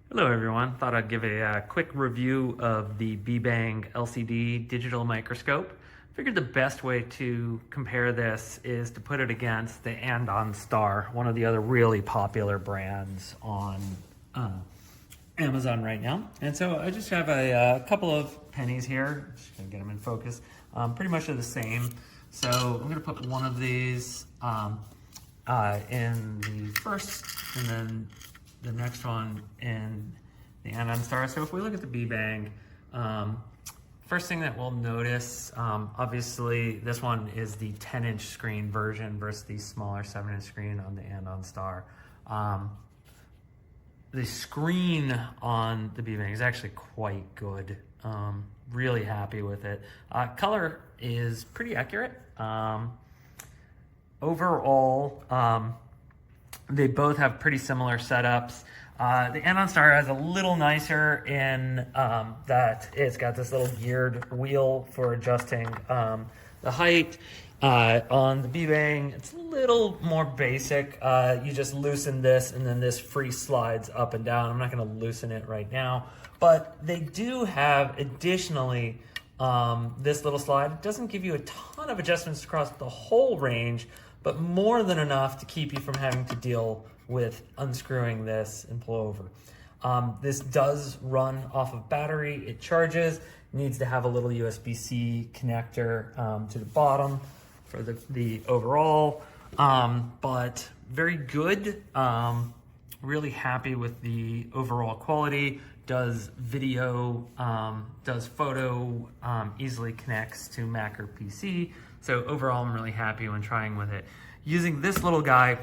Hello everyone, thought I'd give a quick review of the BEBANG LCD digital microscope. Figured the best way to compare this is to put it against the Andon Star, one of the other really popular brands on Amazon right now. And so I just have a couple of pennies here, just gonna get them in focus. Pretty much the same. So I'm gonna put one of these in the first, and then the next one in the Andon Star. So if we look at the BEBANG, first thing that we'll notice, obviously this one is the 10-inch screen version versus the smaller 7-inch screen on the Andon Star. The screen on the BEBANG is actually quite good. Really happy with it. Color is pretty accurate. Overall, they both have pretty similar setups. The Andon Star has a little nicer in that it's got this little geared wheel for adjusting the height. On the BEBANG, it's a little more basic. You just loosen this and then this free slides up and down. I'm not gonna loosen it right now, but they do have additionally this little slide. It doesn't give you a ton of adjustments across the whole range, but more than enough to keep you from having to deal with unscrewing this and pull over. This does run off of battery. It charges, needs to have a little USB-C connector to the bottom for the overall, but very good. Really happy with the overall quality. Does video, does photo, easily connects to Mac or PC. So overall, I'm really happy when trying with it. Using this little guy,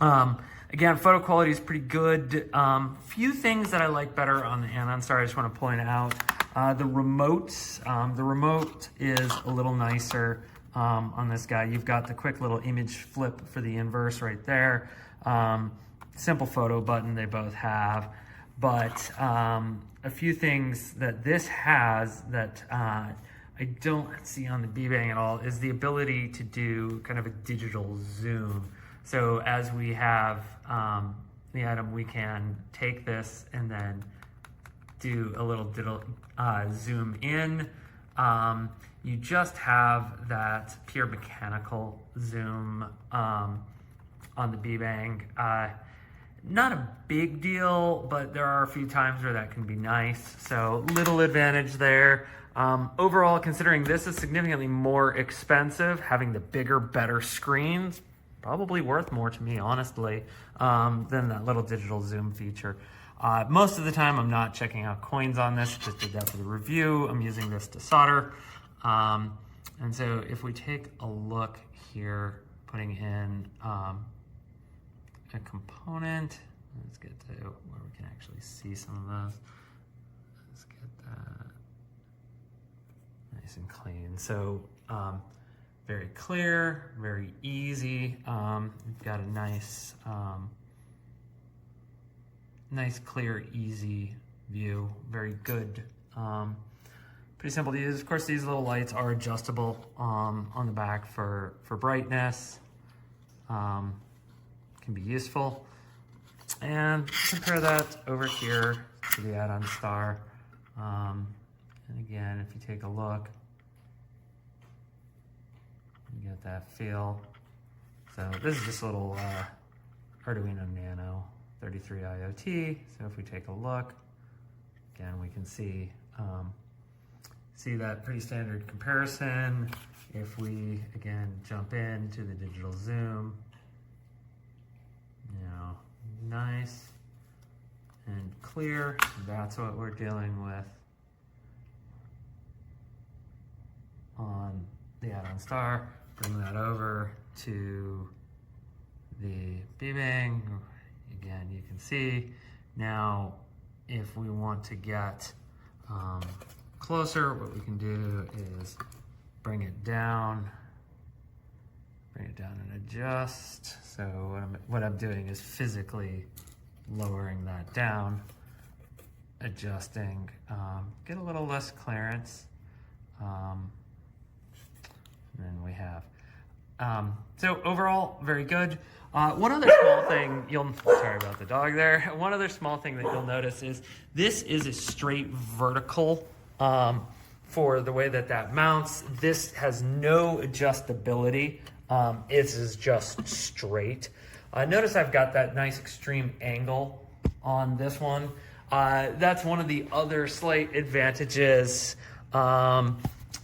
again, photo quality is pretty good. Few things that I like better on the Andon Star, I just want to point out. The remotes, the remote is a little nicer on this guy. You've got the quick little image flip for the inverse right there. Simple photo button they both have. But a few things that this has that I don't see on the BEBANG at all is the ability to do kind of a digital zoom. So as we have the item, we can take this and then do a little zoom in. You just have that pure mechanical zoom on the BEBANG. Not a big deal, but there are a few times where that can be nice. So little advantage there. Overall, considering this is significantly more expensive, having the bigger, better screens, probably worth more to me, honestly, than that little digital zoom feature. Most of the time, I'm not checking out coins on this, just did that for the review. I'm using this to solder. And so if we take a look here, putting in a component, let's get to where we can actually see some of those. Let's get that nice and clean. So very clear, very easy. We've got a nice, nice, clear, easy view. Very good. Pretty simple to use. Of course, these little lights are adjustable on the back for brightness. Can be useful. And compare that over here to the Andon Star. And again, if you take a look, you get that feel. So this is just a little Arduino Nano 33 IoT. So if we take a look, again, we can see that pretty standard comparison. If we, again, jump into the digital zoom, you know, nice and clear. That's what we're dealing with on the Andon Star. Bring that over to the BEBANG. Again, you can see now if we want to get closer, what we can do is bring it down and adjust. So what I'm doing is physically lowering that down, adjusting, get a little less clearance. And then we have So overall, very good. One other small thing sorry about the dog there. One other small thing that you'll notice is this is a straight vertical for the way that mounts. This has no adjustability. It is just straight. Notice I've got that nice extreme angle on this one. That's one of the other slight advantages.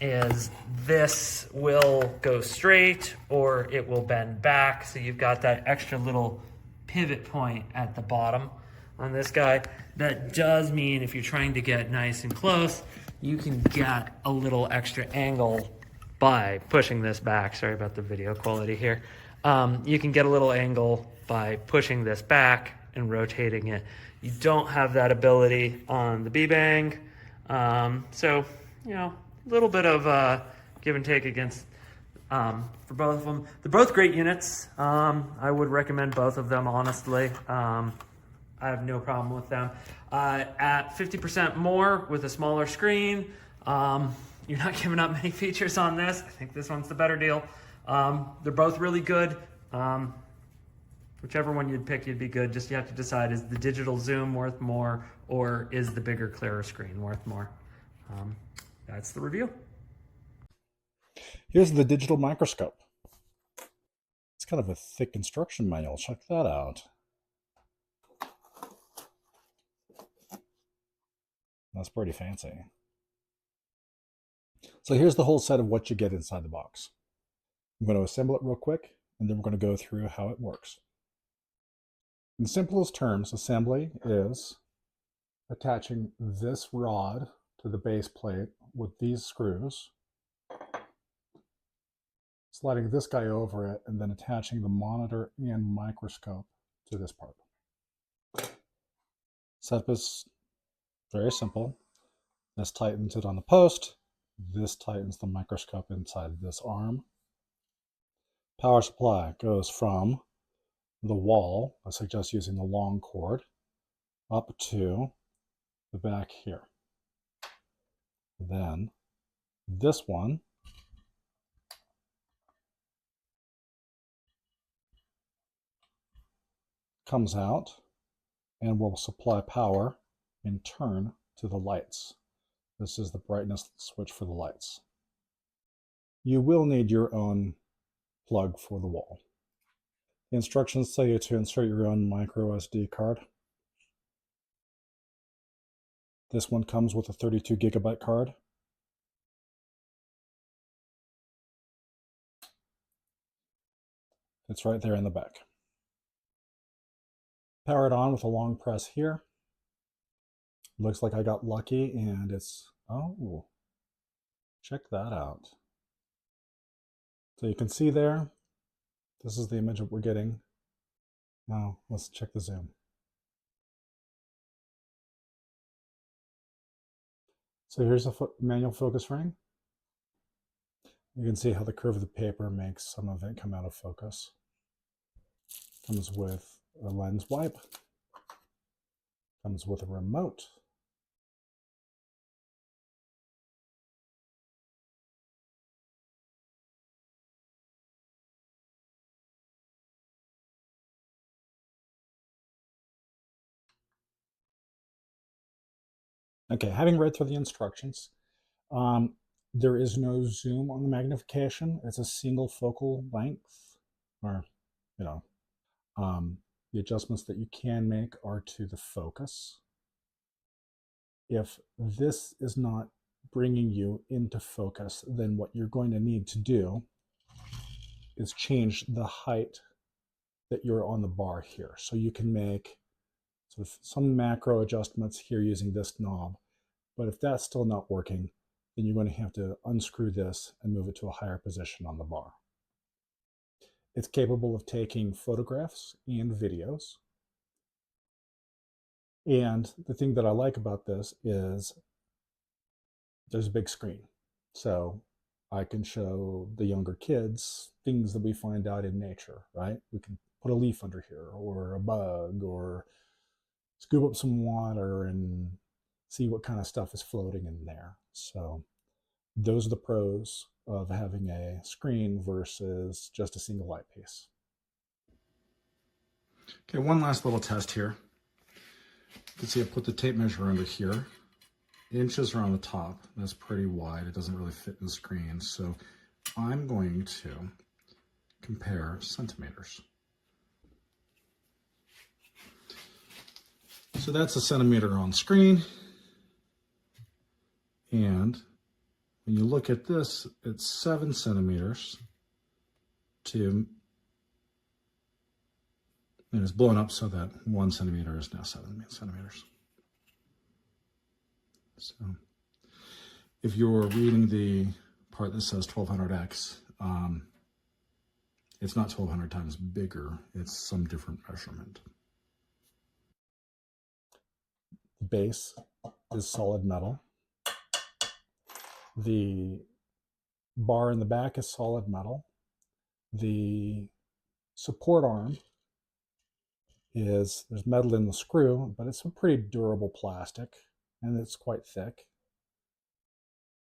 Is this will go straight or it will bend back. So you've got that extra little pivot point at the bottom on this guy. That does mean if you're trying to get nice and close, you can get a little extra angle by pushing this back. Sorry about the video quality here. You can get a little angle by pushing this back and rotating it. You don't have that ability on the BEBANG. So, you know, a little bit of give and take against for both of them. They're both great units. I would recommend both of them, honestly. I have no problem with them. At 50% more with a smaller screen, you're not giving up many features on this. I think this one's the better deal. They're both really good. Whichever one you'd pick, you'd be good. Just you have to decide, is the digital zoom worth more or is the bigger, clearer screen worth more? That's the review. Here's the digital microscope. It's kind of a thick instruction manual. Check that out. That's pretty fancy. So here's the whole set of what you get inside the box. I'm going to assemble it real quick, and then we're going to go through how it works. In simplest terms, assembly is attaching this rod to the base plate with these screws, sliding this guy over it, and then attaching the monitor and microscope to this part. Setup is very simple. This tightens it on the post. This tightens the microscope inside this arm. Power supply goes from the wall, I suggest using the long cord, up to the back here. Then this one comes out and will supply power in turn to the lights. This is the brightness switch for the lights. You will need your own plug for the wall. The instructions tell you to insert your own micro SD card. This one comes with a 32 gigabyte card. It's right there in the back. Power it on with a long press here. Looks like I got lucky and it's, oh, check that out. So you can see there, this is the image that we're getting. Now let's check the zoom. So here's a manual focus ring. You can see how the curve of the paper makes some of it come out of focus. Comes with a lens wipe. Comes with a remote. Okay, having read through the instructions, there is no zoom on the magnification. It's a single focal length, or, you know, the adjustments that you can make are to the focus. If this is not bringing you into focus, then what you're going to need to do is change the height that you're on the bar here. So you can make sort of some macro adjustments here using this knob. But if that's still not working, then you're going to have to unscrew this and move it to a higher position on the bar. It's capable of taking photographs and videos. And the thing that I like about this is there's a big screen. So I can show the younger kids things that we find out in nature, right? We can put a leaf under here or a bug or scoop up some water and see what kind of stuff is floating in there. So Those are the pros of having a screen versus just a single eyepiece. Okay, one last little test here. You can see I put the tape measure under here. Inches are on the top. That's pretty wide. It doesn't really fit in the screen. So I'm going to compare centimeters. So that's a centimeter on screen. And when you look at this, it's 7 centimeters to, and it's blown up so that 1 centimeter is now 7 centimeters. So if you're reading the part that says 1200x, it's not 1200 times bigger, it's some different measurement. The base is solid metal. The bar in the back is solid metal. The support arm there's metal in the screw, but it's a pretty durable plastic and it's quite thick.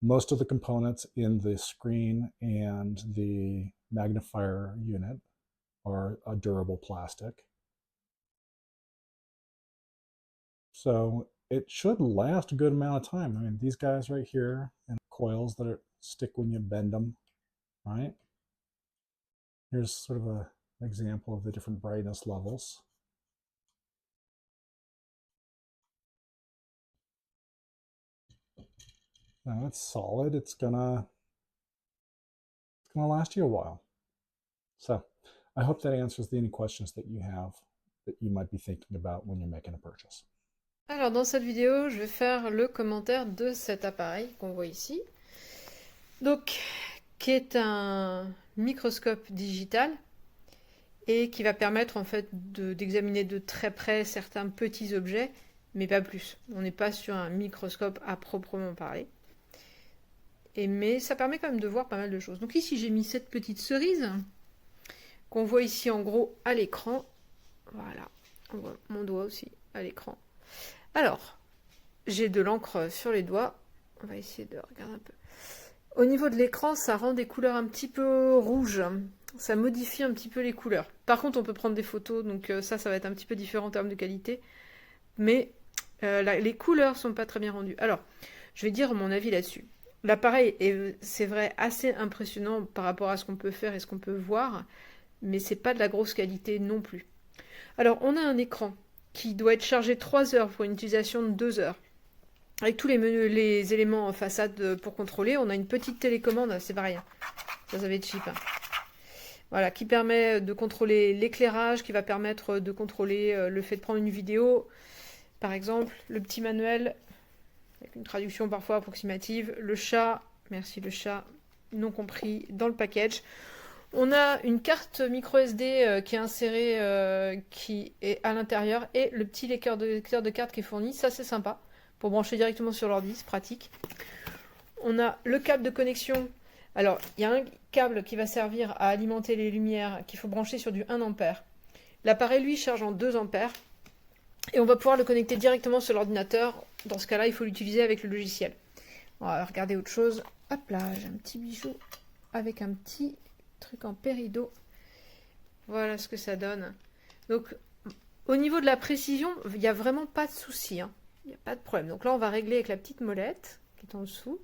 Most of the components in the screen and the magnifier unit are a durable plastic. So it should last a good amount of time. I mean, these guys right here, and coils that stick when you bend them, right? Here's sort of an example of the different brightness levels. Now it's solid. It's gonna last you a while. So I hope that answers any questions that you have that you might be thinking about when you're making a purchase. Alors dans cette vidéo, je vais faire le commentaire de cet appareil qu'on voit ici. Donc, qui est un microscope digital et qui va permettre en fait d'examiner de très près certains petits objets, mais pas plus. On n'est pas sur un microscope à proprement parler. Mais ça permet quand même de voir pas mal de choses. Donc ici, j'ai mis cette petite cerise qu'on voit ici en gros à l'écran. Voilà, on voit mon doigt aussi à l'écran. Alors, j'ai de l'encre sur les doigts. On va essayer de regarder un peu. Au niveau de l'écran, ça rend des couleurs un petit peu rouges. Ça modifie un petit peu les couleurs. Par contre, on peut prendre des photos, donc ça va être un petit peu différent en termes de qualité. Mais les couleurs sont pas très bien rendues. Alors, je vais dire mon avis là-dessus. L'appareil est, c'est vrai, assez impressionnant par rapport à ce qu'on peut faire et ce qu'on peut voir, mais c'est pas de la grosse qualité non plus. Alors, on a un écran qui doit être chargé 3 heures pour une utilisation de 2 heures. Avec tous les éléments en façade pour contrôler, on a une petite télécommande, c'est pas rien. Ça va être cheap. Hein. Voilà, qui permet de contrôler l'éclairage, qui va permettre de contrôler le fait de prendre une vidéo. Par exemple, le petit manuel, avec une traduction parfois approximative. Le chat, merci le chat, non compris dans le package. On a une carte micro SD qui est insérée, qui est à l'intérieur, et le petit lecteur de carte qui est fourni. Ça, c'est sympa, pour brancher directement sur l'ordi, c'est pratique. On a le câble de connexion. Alors, il y a un câble qui va servir à alimenter les lumières, qu'il faut brancher sur du 1 ampère. L'appareil, lui, charge en 2 ampères. Et on va pouvoir le connecter directement sur l'ordinateur. Dans ce cas-là, il faut l'utiliser avec le logiciel. On va regarder autre chose. Hop là, j'ai un petit bijou avec un petit truc en péridot. Voilà ce que ça donne. Donc, au niveau de la précision, il n'y a vraiment pas de souci. Hein. Il n'y a pas de problème. Donc là, on va régler avec la petite molette qui est en dessous,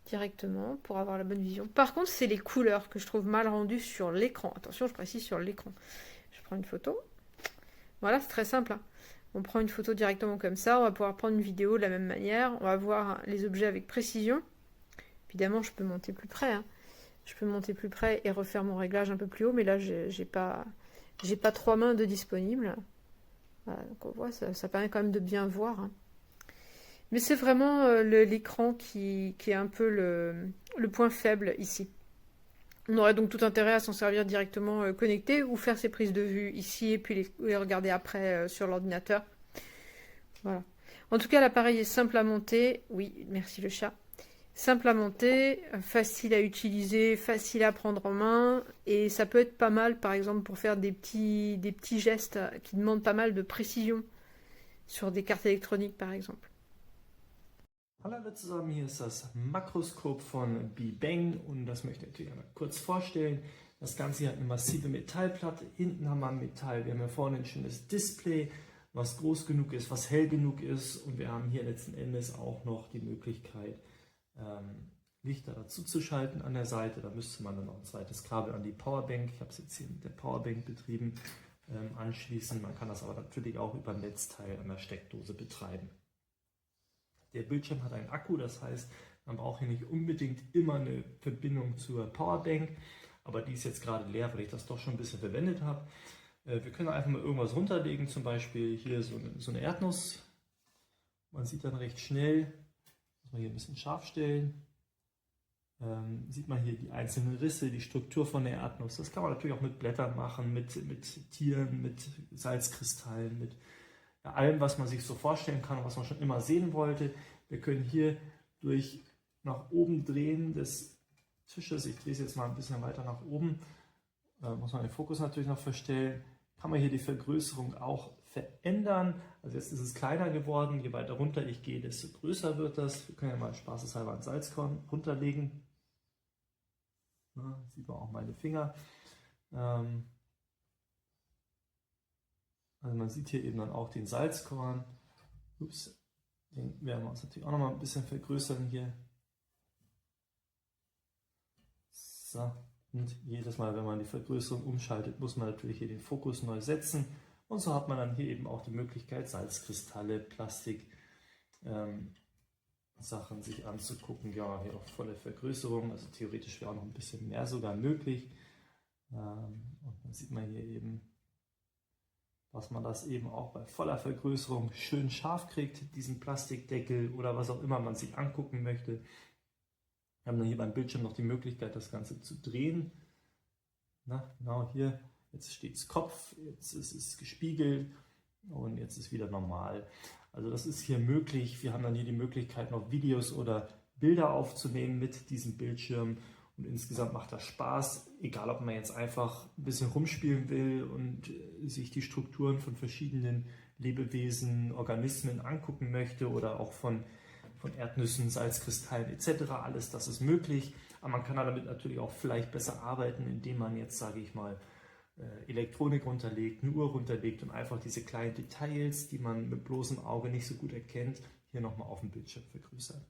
directement, pour avoir la bonne vision. Par contre, c'est les couleurs que je trouve mal rendues sur l'écran. Attention, je précise sur l'écran. Je prends une photo. Voilà, c'est très simple. Hein. On prend une photo directement comme ça. On va pouvoir prendre une vidéo de la même manière. On va voir les objets avec précision. Évidemment, je peux monter plus près. Hein. Je peux monter plus près et refaire mon réglage un peu plus haut. Mais là, j'ai pas 3 mains de disponibles. Voilà, donc on voit, ça permet quand même de bien voir. Hein. Mais c'est vraiment l'écran qui est un peu le point faible ici. On aurait donc tout intérêt à s'en servir directement connecté ou faire ses prises de vue ici et puis les regarder après sur l'ordinateur. Voilà. En tout cas, l'appareil est simple à monter. Oui, merci le chat. Simple à monter, facile à utiliser, facile à prendre en main. Et ça peut être pas mal, par exemple, pour faire des petits gestes qui demandent pas mal de précision sur des cartes électroniques, par exemple. Hallo alle zusammen, hier ist das Makroskop von BEBANG und das möchte ich natürlich einmal kurz vorstellen. Das Ganze hier hat eine massive Metallplatte, hinten haben wir ein Metall, wir haben hier vorne ein schönes Display, was groß genug ist, was hell genug ist und wir haben hier letzten Endes auch noch die Möglichkeit, Lichter dazu zu schalten an der Seite. Da müsste man dann noch ein zweites Kabel an die Powerbank, ich habe es jetzt hier mit der Powerbank betrieben, anschließen. Man kann das aber natürlich auch über ein Netzteil an der Steckdose betreiben. Der Bildschirm hat einen Akku, das heißt, man braucht hier nicht unbedingt immer eine Verbindung zur Powerbank, aber die ist jetzt gerade leer, weil ich das doch schon ein bisschen verwendet habe. Wir können einfach mal irgendwas runterlegen, zum Beispiel hier so eine Erdnuss. Man sieht dann recht schnell, muss man hier ein bisschen scharf stellen, sieht man hier die einzelnen Risse, die Struktur von der Erdnuss. Das kann man natürlich auch mit Blättern machen, mit Tieren, mit Salzkristallen, mit allem, was man sich so vorstellen kann und was man schon immer sehen wollte. Wir können hier durch nach oben drehen des Tisches, ich drehe es jetzt mal ein bisschen weiter nach oben, muss man den Fokus natürlich noch verstellen, kann man hier die Vergrößerung auch verändern. Also jetzt ist es kleiner geworden, je weiter runter ich gehe, desto größer wird das. Wir können ja mal spaßeshalber ein Salzkorn runterlegen. Ja, sieht man auch meine Finger. Also man sieht hier eben dann auch den Salzkorn. Ups, den werden wir uns natürlich auch noch mal ein bisschen vergrößern hier. So, und jedes Mal, wenn man die Vergrößerung umschaltet, muss man natürlich hier den Fokus neu setzen. Und so hat man dann hier eben auch die Möglichkeit, Salzkristalle, Plastik, Sachen sich anzugucken. Ja, hier auch volle Vergrößerung, also theoretisch wäre auch noch ein bisschen mehr sogar möglich. Und dann sieht man hier eben, dass man das eben auch bei voller Vergrößerung schön scharf kriegt, diesen Plastikdeckel oder was auch immer man sich angucken möchte. Wir haben dann hier beim Bildschirm noch die Möglichkeit, das Ganze zu drehen. Na, genau hier, jetzt steht es Kopf, jetzt ist es gespiegelt und jetzt ist wieder normal. Also das ist hier möglich. Wir haben dann hier die Möglichkeit, noch Videos oder Bilder aufzunehmen mit diesem Bildschirm. Und insgesamt macht das Spaß, egal ob man jetzt einfach ein bisschen rumspielen will und sich die Strukturen von verschiedenen Lebewesen, Organismen angucken möchte oder auch von Erdnüssen, Salzkristallen etc. Alles das ist möglich. Aber man kann damit natürlich auch vielleicht besser arbeiten, indem man jetzt, sage ich mal, Elektronik runterlegt, eine Uhr runterlegt und einfach diese kleinen Details, die man mit bloßem Auge nicht so gut erkennt, hier nochmal auf dem Bildschirm vergrößert.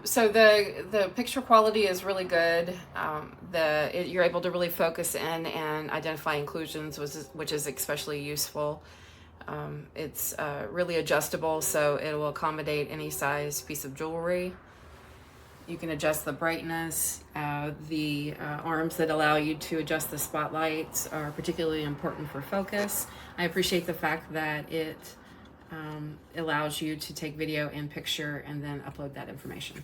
So the picture quality is really good. You're able to really focus in and identify inclusions, which is especially useful. It's really adjustable, so it will accommodate any size piece of jewelry. You can adjust the brightness. The arms that allow you to adjust the spotlights are particularly important for focus. I appreciate the fact that it allows you to take video and picture and then upload that information.